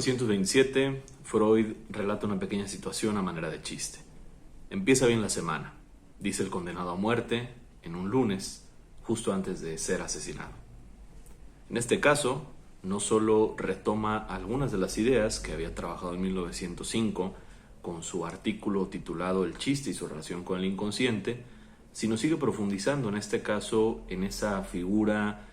1927, Freud relata una pequeña situación a manera de chiste. Empieza bien la semana, dice el condenado a muerte en un lunes, justo antes de ser asesinado. En este caso, no solo retoma algunas de las ideas que había trabajado en 1905 con su artículo titulado El chiste y su relación con el inconsciente, sino sigue profundizando en este caso en esa figura,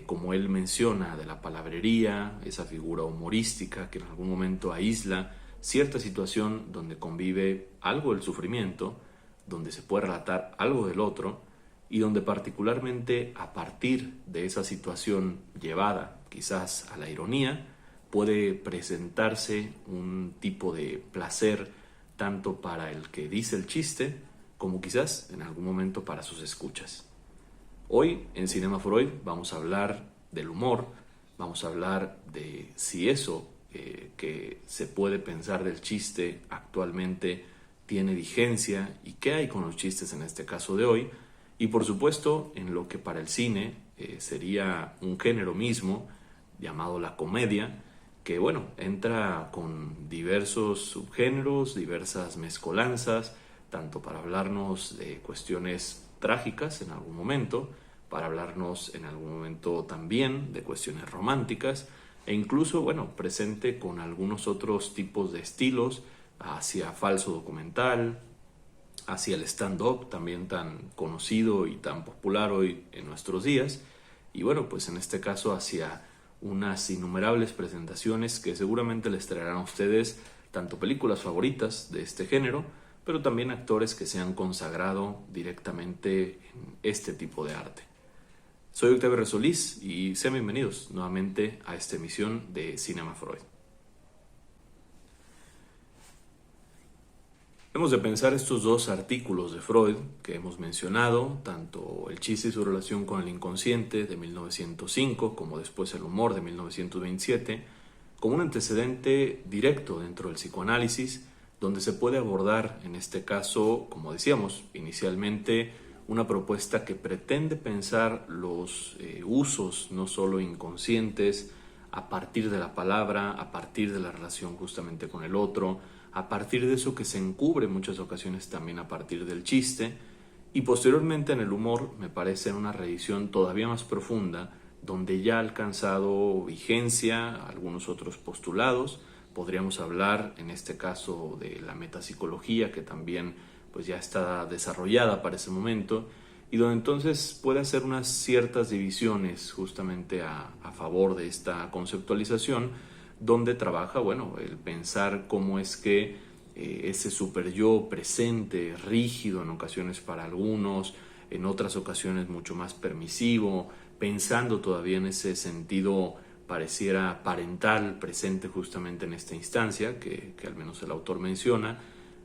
como él menciona, de la palabrería, esa figura humorística que en algún momento aísla cierta situación donde convive algo del sufrimiento, donde se puede relatar algo del otro y donde particularmente a partir de esa situación llevada quizás a la ironía, puede presentarse un tipo de placer tanto para el que dice el chiste como quizás en algún momento para sus escuchas. Hoy en Cinema Freud vamos a hablar del humor, vamos a hablar de si eso que se puede pensar del chiste actualmente tiene vigencia y qué hay con los chistes en este caso de hoy, y por supuesto en lo que para el cine sería un género mismo llamado la comedia, que bueno, entra con diversos subgéneros, diversas mezcolanzas, tanto para hablarnos de cuestiones trágicas en algún momento, para hablarnos en algún momento también de cuestiones románticas, e incluso, bueno, presente con algunos otros tipos de estilos, hacia falso documental, hacia el stand-up, también tan conocido y tan popular hoy en nuestros días, y bueno, pues en este caso hacia unas innumerables presentaciones que seguramente les traerán a ustedes tanto películas favoritas de este género, pero también actores que se han consagrado directamente en este tipo de arte. Soy Octavio Resolís y sean bienvenidos nuevamente a esta emisión de Cinema Freud. Hemos de pensar estos dos artículos de Freud que hemos mencionado, tanto El chiste y su relación con el inconsciente de 1905 como después El humor de 1927, como un antecedente directo dentro del psicoanálisis, donde se puede abordar, en este caso, como decíamos inicialmente, una propuesta que pretende pensar los usos no solo inconscientes a partir de la palabra, a partir de la relación justamente con el otro, a partir de eso que se encubre en muchas ocasiones también a partir del chiste, y posteriormente en el humor me parece una revisión todavía más profunda, donde ya ha alcanzado vigencia algunos otros postulados. Podríamos hablar en este caso de la metapsicología, que también pues ya está desarrollada para ese momento, y donde entonces puede hacer unas ciertas divisiones justamente a favor de esta conceptualización, donde trabaja, bueno, el pensar cómo es que ese super yo presente, rígido en ocasiones para algunos, en otras ocasiones mucho más permisivo, pensando todavía en ese sentido pareciera parental presente justamente en esta instancia, que al menos el autor menciona,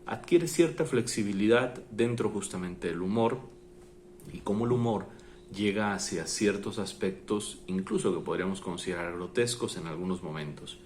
adquiere cierta flexibilidad dentro justamente del humor, y cómo el humor llega hacia ciertos aspectos, incluso que podríamos considerar grotescos en algunos momentos.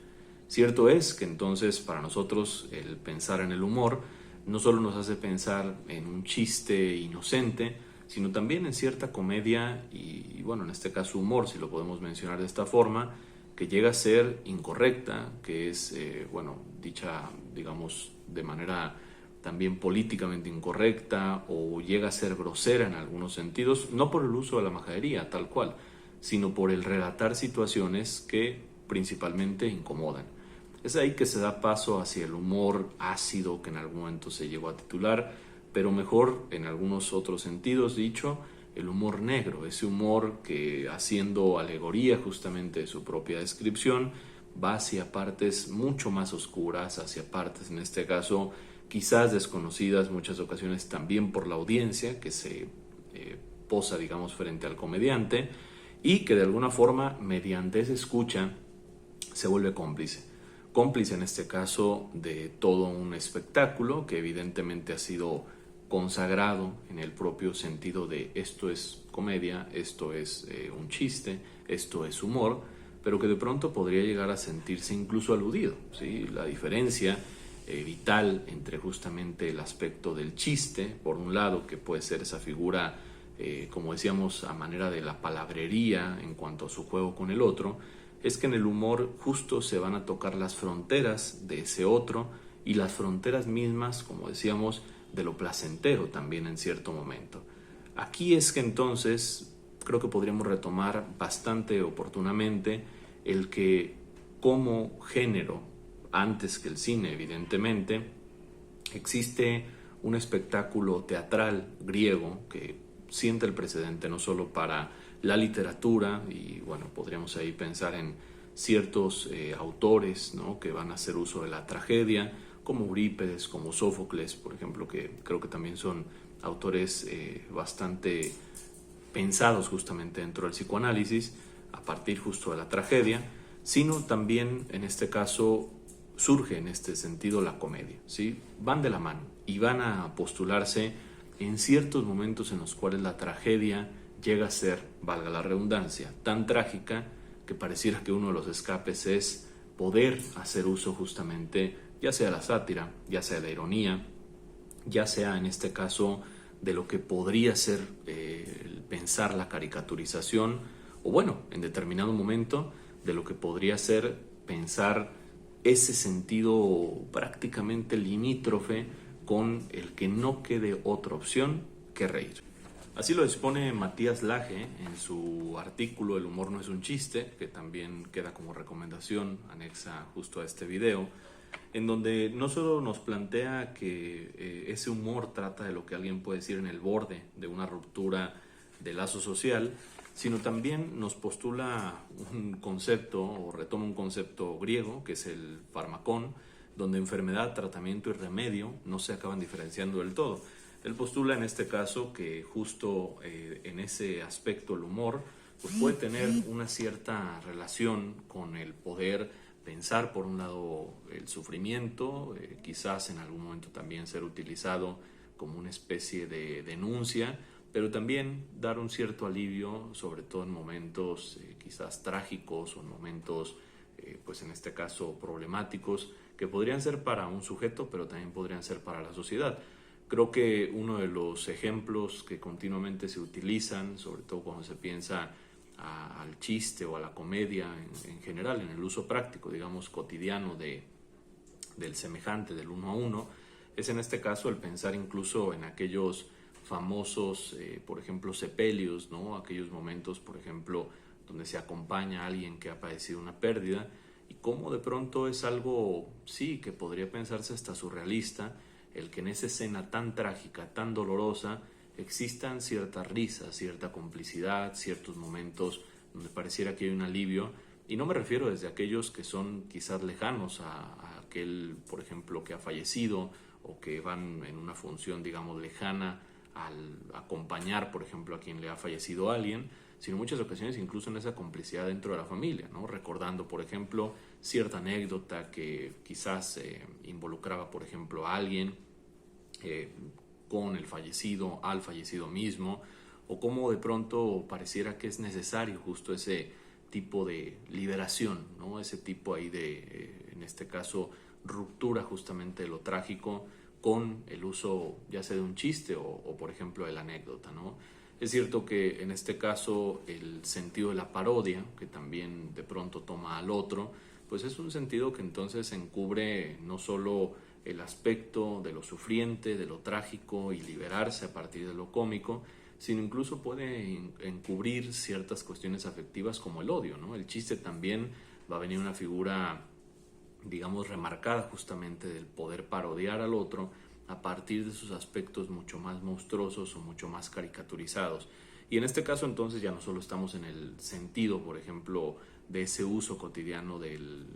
Cierto es que entonces para nosotros el pensar en el humor no solo nos hace pensar en un chiste inocente, sino también en cierta comedia y bueno, en este caso humor, si lo podemos mencionar de esta forma, que llega a ser incorrecta, que es, bueno, dicha, digamos, de manera también políticamente incorrecta o llega a ser grosera en algunos sentidos, no por el uso de la majadería tal cual, sino por el relatar situaciones que principalmente incomodan. Es ahí que se da paso hacia el humor ácido que en algún momento se llegó a titular, pero mejor en algunos otros sentidos dicho, el humor negro, ese humor que haciendo alegoría justamente de su propia descripción, va hacia partes mucho más oscuras, hacia partes en este caso quizás desconocidas muchas ocasiones también por la audiencia que se posa, digamos, frente al comediante y que de alguna forma mediante esa escucha se vuelve cómplice. Cómplice en este caso de todo un espectáculo que evidentemente ha sido consagrado en el propio sentido de esto es comedia, esto es un chiste, esto es humor, pero que de pronto podría llegar a sentirse incluso aludido, ¿sí? La diferencia vital entre justamente el aspecto del chiste, por un lado, que puede ser esa figura, como decíamos, a manera de la palabrería en cuanto a su juego con el otro, es que en el humor justo se van a tocar las fronteras de ese otro y las fronteras mismas, como decíamos, de lo placentero también en cierto momento. Aquí es que entonces creo que podríamos retomar bastante oportunamente el que como género, antes que el cine evidentemente, existe un espectáculo teatral griego que sienta el precedente no solo para la literatura, y bueno, podríamos ahí pensar en ciertos autores, ¿no?, que van a hacer uso de la tragedia, como Eurípides, como Sófocles, por ejemplo, que creo que también son autores bastante pensados justamente dentro del psicoanálisis, a partir justo de la tragedia, sino también en este caso surge en este sentido la comedia, ¿sí? Van de la mano y van a postularse en ciertos momentos en los cuales la tragedia llega a ser, valga la redundancia, tan trágica que pareciera que uno de los escapes es poder hacer uso justamente, ya sea de la sátira, ya sea de la ironía, ya sea en este caso de lo que podría ser pensar la caricaturización, o bueno, en determinado momento de lo que podría ser pensar ese sentido prácticamente limítrofe con el que no quede otra opción que reír. Así lo expone Matías Laje en su artículo El humor no es un chiste, que también queda como recomendación anexa justo a este video, en donde no solo nos plantea que ese humor trata de lo que alguien puede decir en el borde de una ruptura de lazo social, sino también nos postula un concepto o retoma un concepto griego que es el farmacón, donde enfermedad, tratamiento y remedio no se acaban diferenciando del todo. Él postula en este caso que justo en ese aspecto el humor pues puede tener una cierta relación con el poder pensar por un lado el sufrimiento, quizás en algún momento también ser utilizado como una especie de denuncia, pero también dar un cierto alivio, sobre todo en momentos quizás trágicos o en momentos, pues en este caso problemáticos, que podrían ser para un sujeto, pero también podrían ser para la sociedad. Creo que uno de los ejemplos que continuamente se utilizan, sobre todo cuando se piensa al chiste o a la comedia en general, en el uso práctico, digamos, cotidiano del semejante, del uno a uno, es en este caso el pensar incluso en aquellos famosos, por ejemplo, sepelios, ¿no? Aquellos momentos, por ejemplo, donde se acompaña a alguien que ha padecido una pérdida y cómo de pronto es algo, sí, que podría pensarse hasta surrealista, el que en esa escena tan trágica, tan dolorosa, existan ciertas risas, cierta complicidad, ciertos momentos donde pareciera que hay un alivio. Y no me refiero desde aquellos que son quizás lejanos a aquel, por ejemplo, que ha fallecido o que van en una función, digamos, lejana al acompañar, por ejemplo, a quien le ha fallecido a alguien, sino en muchas ocasiones incluso en esa complicidad dentro de la familia, ¿no? Recordando, por ejemplo, cierta anécdota que quizás involucraba, por ejemplo, a alguien con el fallecido, al fallecido mismo, o cómo de pronto pareciera que es necesario justo ese tipo de liberación, ¿no? Ese tipo ahí de, en este caso, ruptura justamente de lo trágico con el uso ya sea de un chiste o por ejemplo de la anécdota, ¿no? Es cierto que en este caso el sentido de la parodia, que también de pronto toma al otro, pues es un sentido que entonces encubre no solo el aspecto de lo sufriente, de lo trágico y liberarse a partir de lo cómico, sino incluso puede encubrir ciertas cuestiones afectivas como el odio, ¿no? El chiste también va a venir una figura, digamos, remarcada justamente del poder parodiar al otro a partir de sus aspectos mucho más monstruosos o mucho más caricaturizados. Y en este caso entonces ya no solo estamos en el sentido, por ejemplo, de ese uso cotidiano del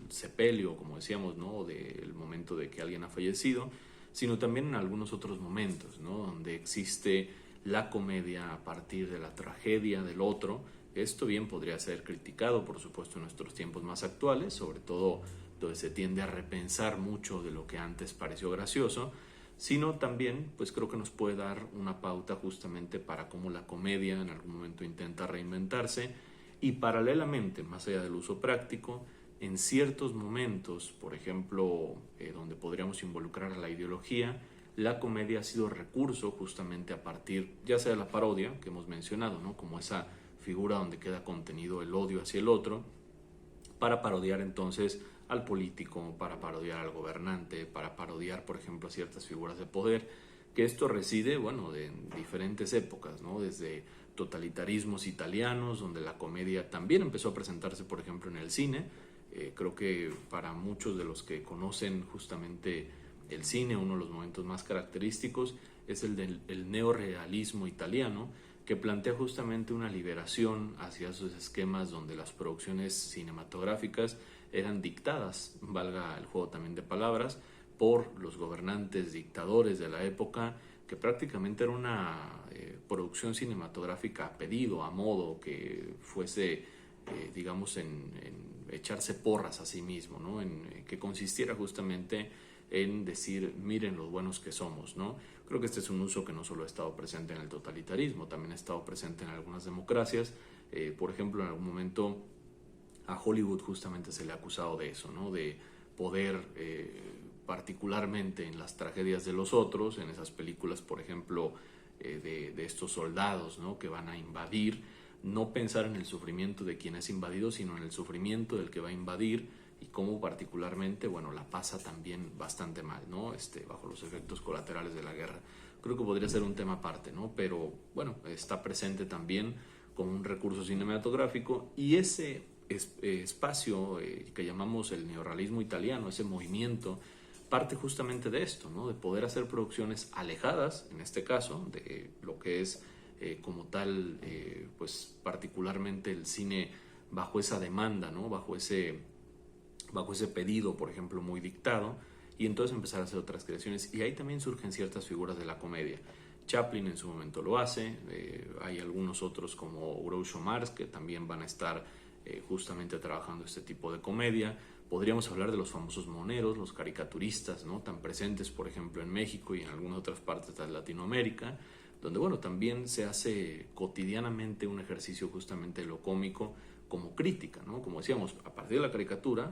sepelio, como decíamos, ¿no? O del momento de que alguien ha fallecido, sino también en algunos otros momentos, ¿no? Donde existe la comedia a partir de la tragedia del otro. Esto bien podría ser criticado, por supuesto, en nuestros tiempos más actuales, sobre todo donde se tiende a repensar mucho de lo que antes pareció gracioso, sino también pues creo que nos puede dar una pauta justamente para cómo la comedia en algún momento intenta reinventarse y paralelamente, más allá del uso práctico, en ciertos momentos, por ejemplo, donde podríamos involucrar a la ideología, la comedia ha sido recurso justamente a partir ya sea de la parodia que hemos mencionado, ¿no? Como esa figura donde queda contenido el odio hacia el otro, para parodiar entonces al político, para parodiar al gobernante, para parodiar, por ejemplo, a ciertas figuras de poder, que esto reside, bueno, de diferentes épocas, ¿no? Desde totalitarismos italianos, donde la comedia también empezó a presentarse, por ejemplo, en el cine. Creo que para muchos de los que conocen justamente el cine, uno de los momentos más característicos es el del el neorrealismo italiano, que plantea justamente una liberación hacia esos esquemas donde las producciones cinematográficas eran dictadas, valga el juego también de palabras, por los gobernantes dictadores de la época, que prácticamente era una producción cinematográfica a pedido, a modo, que fuese, digamos, en echarse porras a sí mismo, ¿no? Que consistiera justamente en decir, miren los buenos que somos, ¿no? Creo que este es un uso que no solo ha estado presente en el totalitarismo, también ha estado presente en algunas democracias. Por ejemplo, en algún momento a Hollywood justamente se le ha acusado de eso, ¿no? De poder, particularmente en las tragedias de los otros, en esas películas, por ejemplo, de estos soldados, ¿no? Que van a invadir, no pensar en el sufrimiento de quien es invadido, sino en el sufrimiento del que va a invadir y cómo particularmente, bueno, la pasa también bastante mal, ¿no? Bajo los efectos colaterales de la guerra. Creo que podría ser un tema aparte, ¿no? Pero, bueno, está presente también como un recurso cinematográfico, y ese espacio que llamamos el neorrealismo italiano, ese movimiento, parte justamente de esto, ¿no? De poder hacer producciones alejadas, en este caso, de lo que es como tal, pues particularmente el cine bajo esa demanda, ¿no? Bajo ese pedido, por ejemplo, muy dictado, y entonces empezar a hacer otras creaciones. Y ahí también surgen ciertas figuras de la comedia. Chaplin en su momento lo hace, hay algunos otros como Groucho Marx que también van a estar justamente trabajando este tipo de comedia. Podríamos hablar de los famosos moneros, los caricaturistas, ¿no? Tan presentes, por ejemplo, en México y en algunas otras partes de Latinoamérica, donde, bueno, también se hace cotidianamente un ejercicio justamente de lo cómico como crítica, ¿no? Como decíamos, a partir de la caricatura,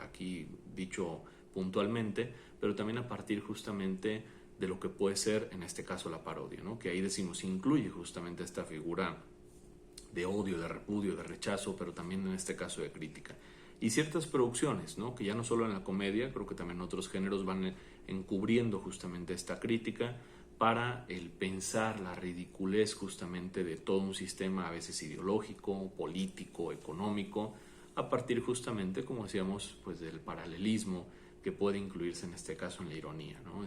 aquí dicho puntualmente, pero también a partir justamente de lo que puede ser, en este caso, la parodia, ¿no? Que ahí decimos, incluye justamente esta figura de odio, de repudio, de rechazo, pero también en este caso de crítica. Y ciertas producciones, ¿no? Que ya no solo en la comedia, creo que también otros géneros van encubriendo justamente esta crítica para el pensar la ridiculez justamente de todo un sistema a veces ideológico, político, económico, a partir justamente, como decíamos, pues del paralelismo que puede incluirse en este caso en la ironía, ¿no?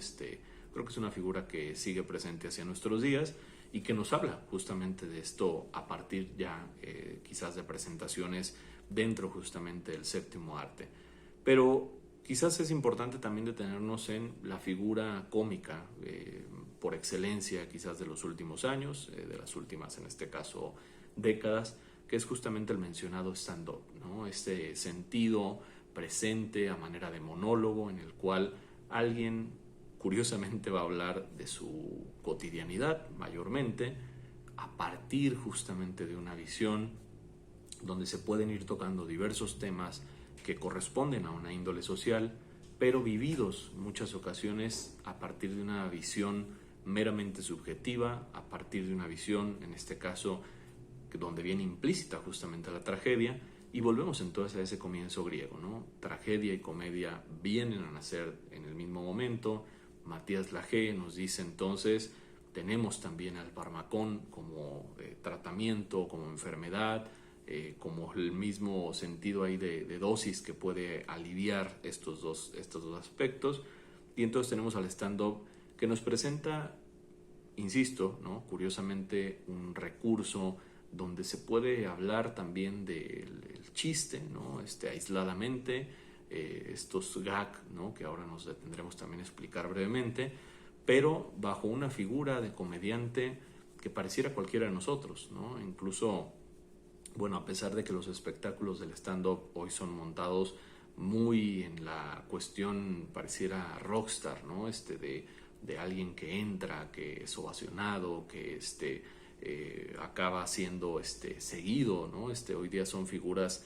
Creo que es una figura que sigue presente hacia nuestros días y que nos habla justamente de esto a partir ya quizás de presentaciones dentro justamente del séptimo arte. Pero quizás es importante también detenernos en la figura cómica por excelencia quizás de los últimos años, de las últimas en este caso décadas, que es justamente el mencionado stand-up, ¿no? Este sentido presente a manera de monólogo en el cual alguien curiosamente va a hablar de su cotidianidad mayormente a partir justamente de una visión donde se pueden ir tocando diversos temas que corresponden a una índole social, pero vividos en muchas ocasiones a partir de una visión meramente subjetiva, a partir de una visión, en este caso, donde viene implícita justamente la tragedia, y volvemos entonces a ese comienzo griego, ¿no? Tragedia y comedia vienen a nacer en el mismo momento. Matías Laje nos dice entonces, tenemos también al farmacón como tratamiento, como enfermedad, como el mismo sentido ahí de dosis que puede aliviar estos dos aspectos. Y entonces tenemos al stand-up que nos presenta, insisto, ¿no? Curiosamente, un recurso donde se puede hablar también del chiste, ¿no? Aisladamente, estos gag, ¿no? Que ahora nos detendremos también a explicar brevemente, pero bajo una figura de comediante que pareciera cualquiera de nosotros, ¿no? Incluso, bueno, a pesar de que los espectáculos del stand-up hoy son montados muy en la cuestión pareciera rockstar, ¿no? De alguien que entra, que es ovacionado, que acaba siendo seguido, ¿no? Hoy día son figuras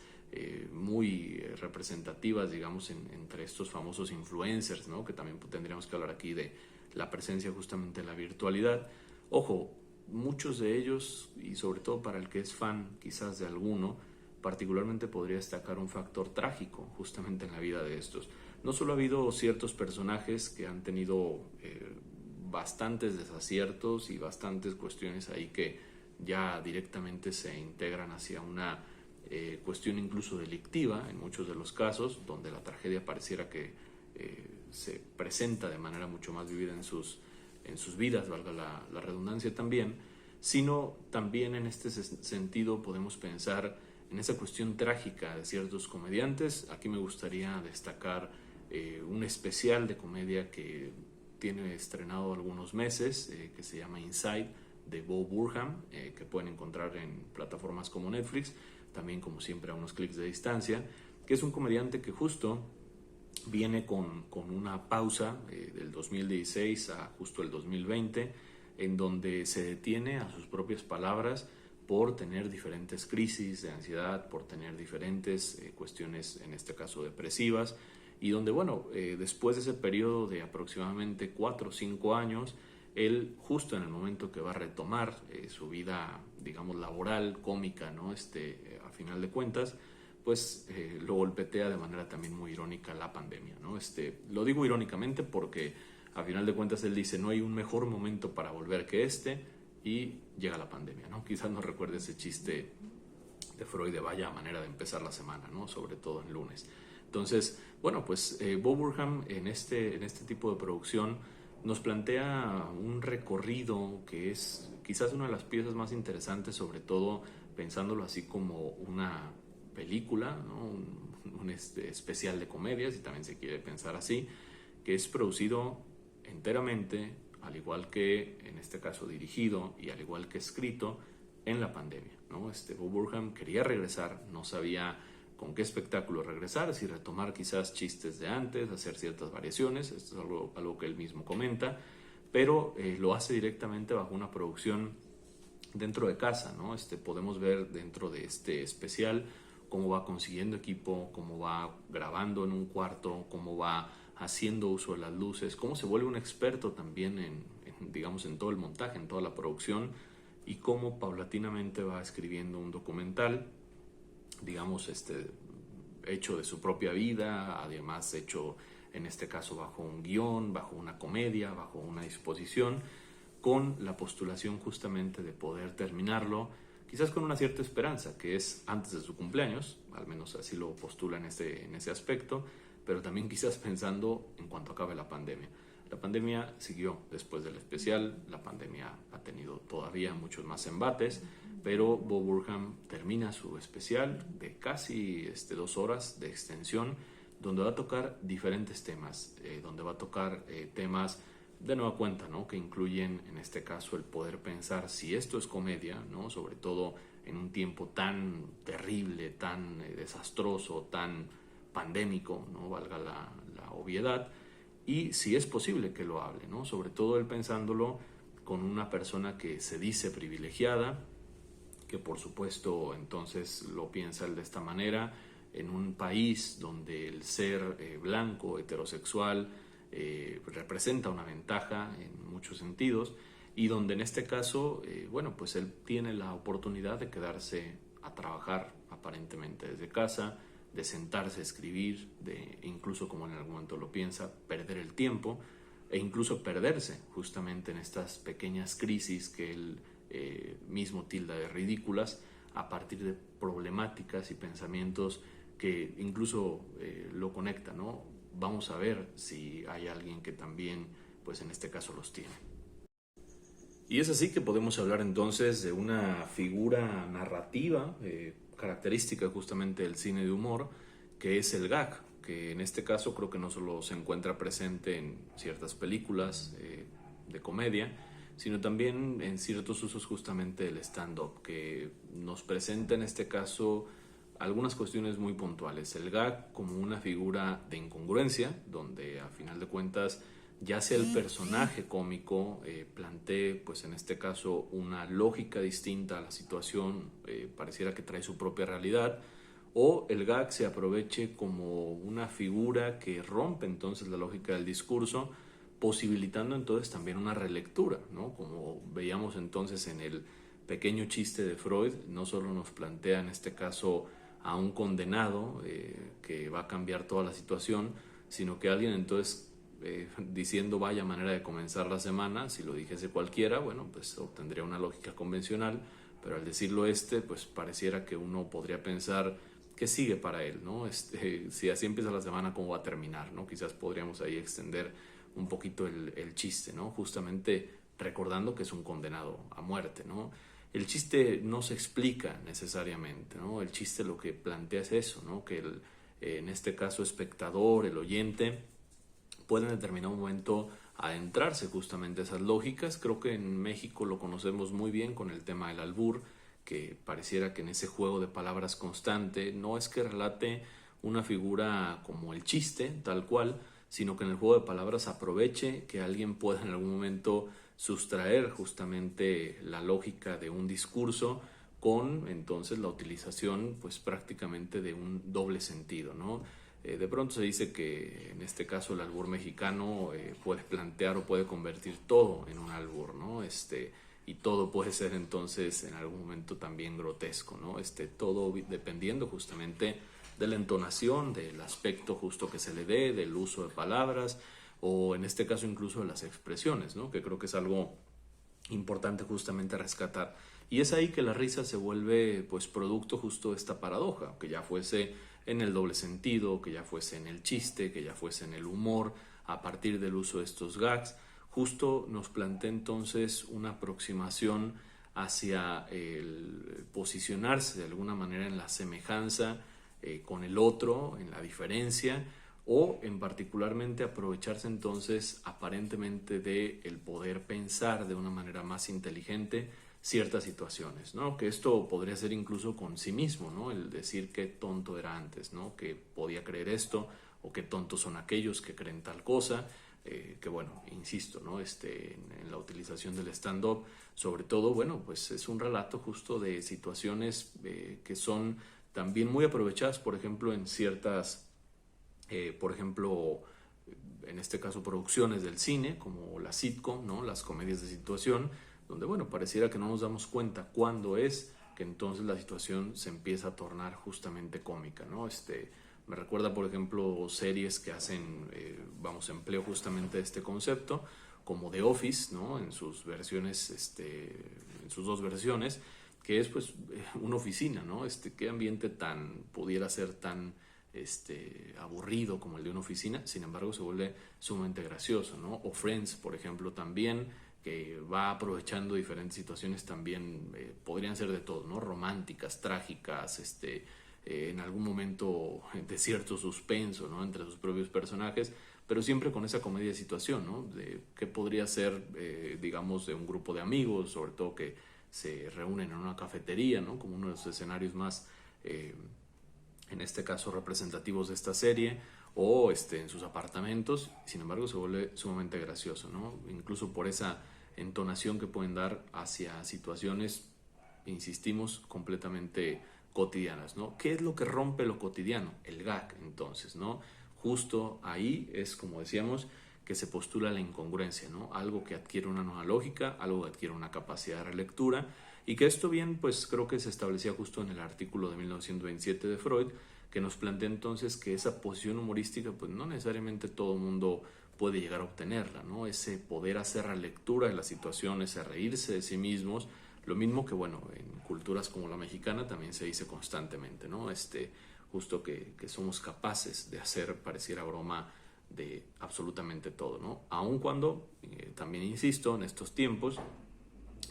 muy representativas, digamos, entre estos famosos influencers, ¿no? Que también tendríamos que hablar aquí de la presencia justamente de la virtualidad. Ojo, muchos de ellos, y sobre todo para el que es fan quizás de alguno, particularmente podría destacar un factor trágico justamente en la vida de estos. No solo ha habido ciertos personajes que han tenido bastantes desaciertos y bastantes cuestiones ahí que ya directamente se integran hacia una cuestión incluso delictiva en muchos de los casos, donde la tragedia pareciera que se presenta de manera mucho más vivida en sus vidas, valga la redundancia también, sino también en este sentido podemos pensar en esa cuestión trágica de ciertos comediantes. Aquí me gustaría destacar un especial de comedia que tiene estrenado algunos meses, que se llama Inside, de Bo Burnham, que pueden encontrar en plataformas como Netflix, también como siempre a unos clics de distancia, que es un comediante que justo viene con una pausa del 2016 a justo el 2020, en donde se detiene, a sus propias palabras, por tener diferentes crisis de ansiedad, por tener diferentes cuestiones, en este caso depresivas, y donde, bueno, después de ese periodo de aproximadamente 4 o 5 años, él justo en el momento que va a retomar su vida, digamos, laboral, cómica, ¿no? A final de cuentas, pues lo golpetea de manera también muy irónica la pandemia, ¿no? Lo digo irónicamente porque a final de cuentas él dice, no hay un mejor momento para volver que y llega la pandemia, ¿no? Quizás no recuerde ese chiste de Freud de vaya manera de empezar la semana, ¿no? Sobre todo en lunes. Entonces, bueno, pues Bo Burnham en este tipo de producción nos plantea un recorrido que es quizás una de las piezas más interesantes, sobre todo pensándolo así como una película, ¿no? un especial de comedia, si también se quiere pensar así, que es producido enteramente, al igual que en este caso dirigido y al igual que escrito en la pandemia, ¿no? Bo Burnham quería regresar, no sabía con qué espectáculo regresar, si retomar quizás chistes de antes, hacer ciertas variaciones, esto es algo que él mismo comenta, pero lo hace directamente bajo una producción dentro de casa, ¿no? Podemos ver dentro de este especial cómo va consiguiendo equipo, cómo va grabando en un cuarto, cómo va haciendo uso de las luces, cómo se vuelve un experto también digamos, en todo el montaje, en toda la producción, y cómo paulatinamente va escribiendo un documental, digamos, hecho de su propia vida, además hecho en este caso bajo un guión, bajo una comedia, bajo una disposición, con la postulación justamente de poder terminarlo, quizás con una cierta esperanza, que es antes de su cumpleaños, al menos así lo postula en ese aspecto, pero también quizás pensando en cuanto acabe la pandemia. La pandemia siguió después del especial, la pandemia ha tenido todavía muchos más embates, pero Bo Burnham termina su especial de casi 2 horas de extensión, donde va a tocar diferentes temas, donde va a tocar temas de nueva cuenta, ¿no? Que incluyen en este caso el poder pensar si esto es comedia, ¿no? Sobre todo en un tiempo tan terrible, tan desastroso, tan pandémico, ¿no? Valga la obviedad, y si es posible que lo hable, ¿no? Sobre todo él pensándolo con una persona que se dice privilegiada, que por supuesto entonces lo piensa él de esta manera, en un país donde el ser blanco, heterosexual, representa una ventaja en muchos sentidos, y donde en este caso, bueno, pues él tiene la oportunidad de quedarse a trabajar aparentemente desde casa, de sentarse a escribir, de incluso, como en algún momento lo piensa, perder el tiempo e incluso perderse justamente en estas pequeñas crisis que él mismo tilda de ridículas a partir de problemáticas y pensamientos que incluso lo conecta, ¿no? Vamos a ver si hay alguien que también, pues en este caso los tiene. Y es así que podemos hablar entonces de una figura narrativa característica justamente del cine de humor, que es el gag, que en este caso creo que no solo se encuentra presente en ciertas películas de comedia, sino también en ciertos usos justamente del stand-up, que nos presenta en este caso algunas cuestiones muy puntuales. El gag como una figura de incongruencia, donde a final de cuentas ya sea el personaje cómico plantee, pues en este caso, una lógica distinta a la situación, pareciera que trae su propia realidad, o el gag se aproveche como una figura que rompe entonces la lógica del discurso, posibilitando entonces también una relectura, ¿no? Como veíamos entonces en el pequeño chiste de Freud, no solo nos plantea en este caso a un condenado que va a cambiar toda la situación, sino que alguien entonces diciendo vaya manera de comenzar la semana, si lo dijese cualquiera, bueno, pues obtendría una lógica convencional, pero al decirlo pues pareciera que uno podría pensar qué sigue para él, ¿no? Si así empieza la semana, ¿cómo va a terminar, ¿no? Quizás podríamos ahí extender un poquito el chiste, ¿no? Justamente recordando que es un condenado a muerte, ¿no? El chiste no se explica necesariamente, ¿no? El chiste lo que plantea es eso, ¿no? Que en este caso espectador, el oyente, puede en determinado momento adentrarse justamente a esas lógicas. Creo que en México lo conocemos muy bien con el tema del albur, que pareciera que en ese juego de palabras constante no es que relate una figura como el chiste, tal cual, sino que en el juego de palabras aproveche que alguien pueda en algún momento sustraer justamente la lógica de un discurso con entonces la utilización pues prácticamente de un doble sentido, ¿no? De pronto se dice que en este caso el albur mexicano puede plantear o puede convertir todo en un albur, ¿no? Y todo puede ser entonces en algún momento también grotesco, ¿no? Todo dependiendo justamente de la entonación, del aspecto justo que se le dé, del uso de palabras o en este caso incluso de las expresiones, ¿no? Que creo que es algo importante justamente rescatar. Y es ahí que la risa se vuelve pues producto justo de esta paradoja, que ya fuese en el doble sentido, que ya fuese en el chiste, que ya fuese en el humor, a partir del uso de estos gags, justo nos plantea entonces una aproximación hacia el posicionarse de alguna manera en la semejanza con el otro, en la diferencia, o en particularmente aprovecharse entonces aparentemente de el poder pensar de una manera más inteligente ciertas situaciones, ¿no? Que esto podría ser incluso con sí mismo, ¿no? El decir qué tonto era antes, ¿no? Que podía creer esto o qué tontos son aquellos que creen tal cosa, que bueno, insisto, ¿no? En la utilización del stand-up, sobre todo, bueno, pues es un relato justo de situaciones que son también muy aprovechadas, por ejemplo, en ciertas por ejemplo, en este caso producciones del cine, como la sitcom, ¿no? Las comedias de situación, donde, bueno, pareciera que no nos damos cuenta cuándo es que entonces la situación se empieza a tornar justamente cómica, ¿no? Me recuerda, por ejemplo, series que hacen, empleo justamente este concepto, como The Office, ¿no? En sus versiones, en sus dos versiones, que es pues una oficina, ¿no? Qué ambiente pudiera ser tan aburrido como el de una oficina, sin embargo se vuelve sumamente gracioso, ¿no? O Friends, por ejemplo, también, que va aprovechando diferentes situaciones también, podrían ser de todo, ¿no? Románticas, trágicas, en algún momento de cierto suspenso, ¿no? Entre sus propios personajes, pero siempre con esa comedia de situación, ¿no? De qué podría ser, digamos, de un grupo de amigos, sobre todo que se reúnen en una cafetería, ¿no? Como uno de los escenarios más en este caso representativos de esta serie, o en sus apartamentos. Sin embargo se vuelve sumamente gracioso, ¿no? Incluso por esa entonación que pueden dar hacia situaciones, insistimos, completamente cotidianas, ¿no? ¿Qué es lo que rompe lo cotidiano? El gag, entonces, ¿no? Justo ahí es, como decíamos, que se postula la incongruencia, ¿no? Algo que adquiere una nueva lógica, algo que adquiere una capacidad de relectura, y que esto bien, pues creo que se establecía justo en el artículo de 1927 de Freud, que nos plantea entonces que esa posición humorística, pues no necesariamente todo el mundo puede llegar a obtenerla, ¿no? Ese poder hacer la lectura de las situaciones, ese reírse de sí mismos, lo mismo que, bueno, en culturas como la mexicana también se dice constantemente, ¿no? Justo que somos capaces de hacer, pareciera broma, de absolutamente todo, ¿no? Aun cuando, también insisto, en estos tiempos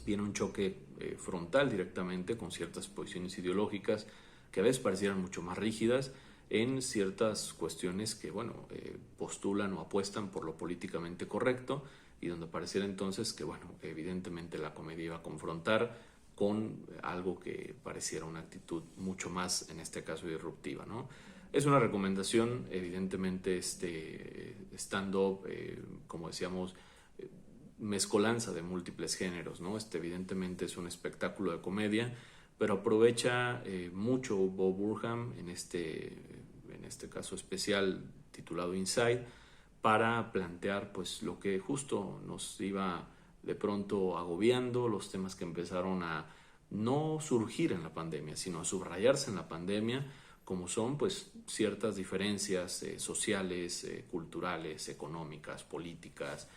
viene un choque frontal directamente con ciertas posiciones ideológicas que a veces parecieran mucho más rígidas en ciertas cuestiones que, bueno, postulan o apuestan por lo políticamente correcto, y donde pareciera entonces que, bueno, evidentemente la comedia iba a confrontar con algo que pareciera una actitud mucho más, en este caso, disruptiva, ¿no? Es una recomendación, evidentemente, stand-up, como decíamos, mezcolanza de múltiples géneros, ¿no? Evidentemente es un espectáculo de comedia, pero aprovecha mucho Bob Burnham en este caso especial titulado Inside, para plantear pues lo que justo nos iba de pronto agobiando, los temas que empezaron a no surgir en la pandemia, sino a subrayarse en la pandemia, como son pues ciertas diferencias sociales, culturales, económicas, políticas,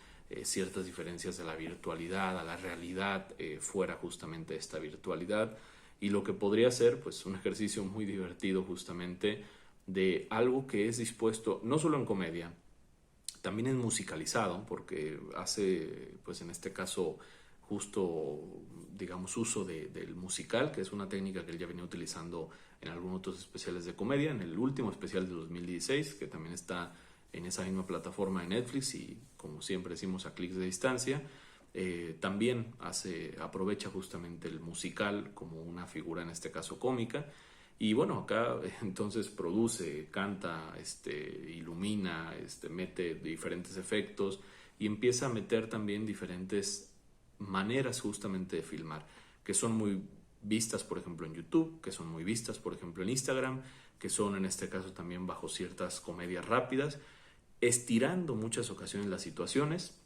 ciertas diferencias de la virtualidad a la realidad fuera justamente de esta virtualidad, y lo que podría ser pues un ejercicio muy divertido justamente de algo que es dispuesto no solo en comedia, también es musicalizado, porque hace, pues en este caso, justo, digamos, uso del musical, que es una técnica que él ya venía utilizando en algunos otros especiales de comedia, en el último especial de 2016, que también está en esa misma plataforma de Netflix y, como siempre decimos, a clics de distancia. También aprovecha justamente el musical como una figura, en este caso cómica, y bueno, acá entonces produce, canta, ilumina, mete diferentes efectos y empieza a meter también diferentes maneras justamente de filmar, que son muy vistas, por ejemplo, en YouTube, que son muy vistas, por ejemplo, en Instagram, que son en este caso también bajo ciertas comedias rápidas, estirando muchas ocasiones las situaciones,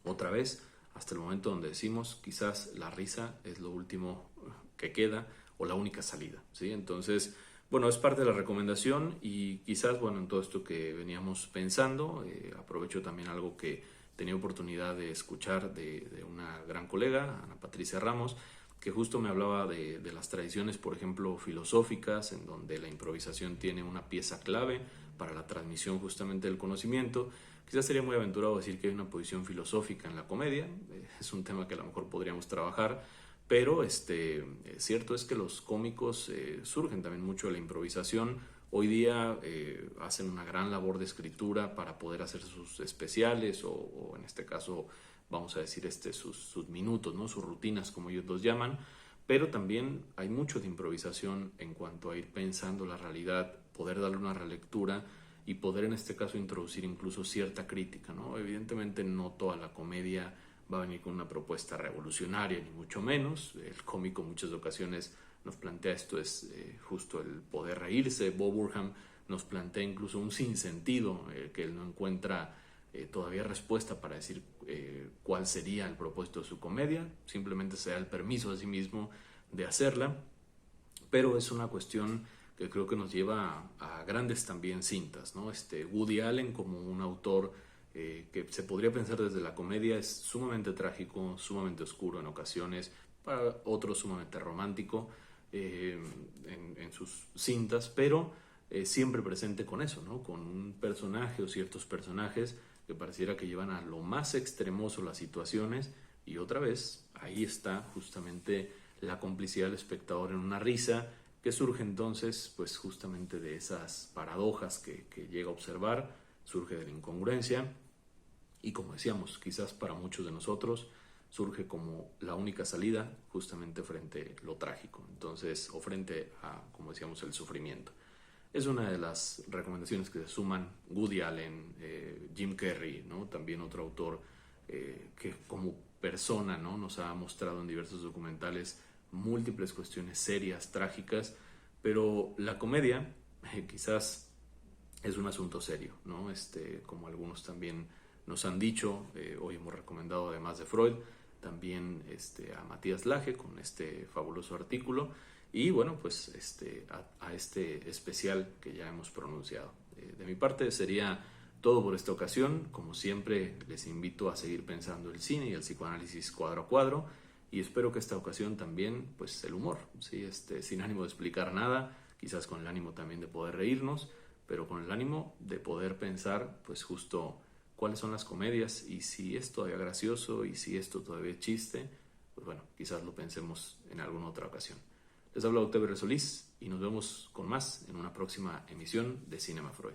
otra vez, hasta el momento donde decimos quizás la risa es lo último que queda o la única salida, ¿sí? Entonces, bueno, es parte de la recomendación y quizás, bueno, en todo esto que veníamos pensando, aprovecho también algo que tenía oportunidad de escuchar de una gran colega, Ana Patricia Ramos, que justo me hablaba de las tradiciones, por ejemplo, filosóficas, en donde la improvisación tiene una pieza clave para la transmisión justamente del conocimiento. Quizás sería muy aventurado decir que hay una posición filosófica en la comedia, es un tema que a lo mejor podríamos trabajar, pero cierto es que los cómicos surgen también mucho de la improvisación. Hoy día hacen una gran labor de escritura para poder hacer sus especiales o en este caso vamos a decir sus minutos, ¿no? Sus rutinas como ellos los llaman, pero también hay mucho de improvisación en cuanto a ir pensando la realidad, poder darle una relectura y poder en este caso introducir incluso cierta crítica, ¿no? Evidentemente no toda la comedia va a venir con una propuesta revolucionaria, ni mucho menos. El cómico en muchas ocasiones nos plantea esto, es justo el poder reírse. Bob Burnham nos plantea incluso un sinsentido que él no encuentra todavía respuesta para decir cuál sería el propósito de su comedia, simplemente se da el permiso a sí mismo de hacerla, pero es una cuestión que creo que nos lleva a grandes también cintas, ¿no? Woody Allen como un autor que se podría pensar desde la comedia es sumamente trágico, sumamente oscuro en ocasiones, para otros sumamente romántico en sus cintas, pero siempre presente con eso, ¿no? Con un personaje o ciertos personajes que pareciera que llevan a lo más extremoso las situaciones y otra vez ahí está justamente la complicidad del espectador en una risa que surge entonces pues justamente de esas paradojas que llega a observar, surge de la incongruencia y como decíamos, quizás para muchos de nosotros surge como la única salida justamente frente a lo trágico, entonces, o frente a, como decíamos, el sufrimiento. Es una de las recomendaciones que se suman Woody Allen, Jim Carrey, ¿no? También otro autor que como persona, ¿no? Nos ha mostrado en diversos documentales múltiples cuestiones serias, trágicas, pero la comedia quizás es un asunto serio, ¿no? Como algunos también nos han dicho, hoy hemos recomendado además de Freud, también a Matías Laje con este fabuloso artículo y bueno, pues a este especial que ya hemos pronunciado. De mi parte sería todo por esta ocasión. Como siempre, les invito a seguir pensando el cine y el psicoanálisis cuadro a cuadro y espero que esta ocasión también, pues el humor, ¿sí? Sin ánimo de explicar nada, quizás con el ánimo también de poder reírnos, pero con el ánimo de poder pensar, pues justo cuáles son las comedias y si es todavía gracioso y si esto todavía es chiste, pues bueno, quizás lo pensemos en alguna otra ocasión. Les habla Octavio Solís y nos vemos con más en una próxima emisión de Cinema Freud.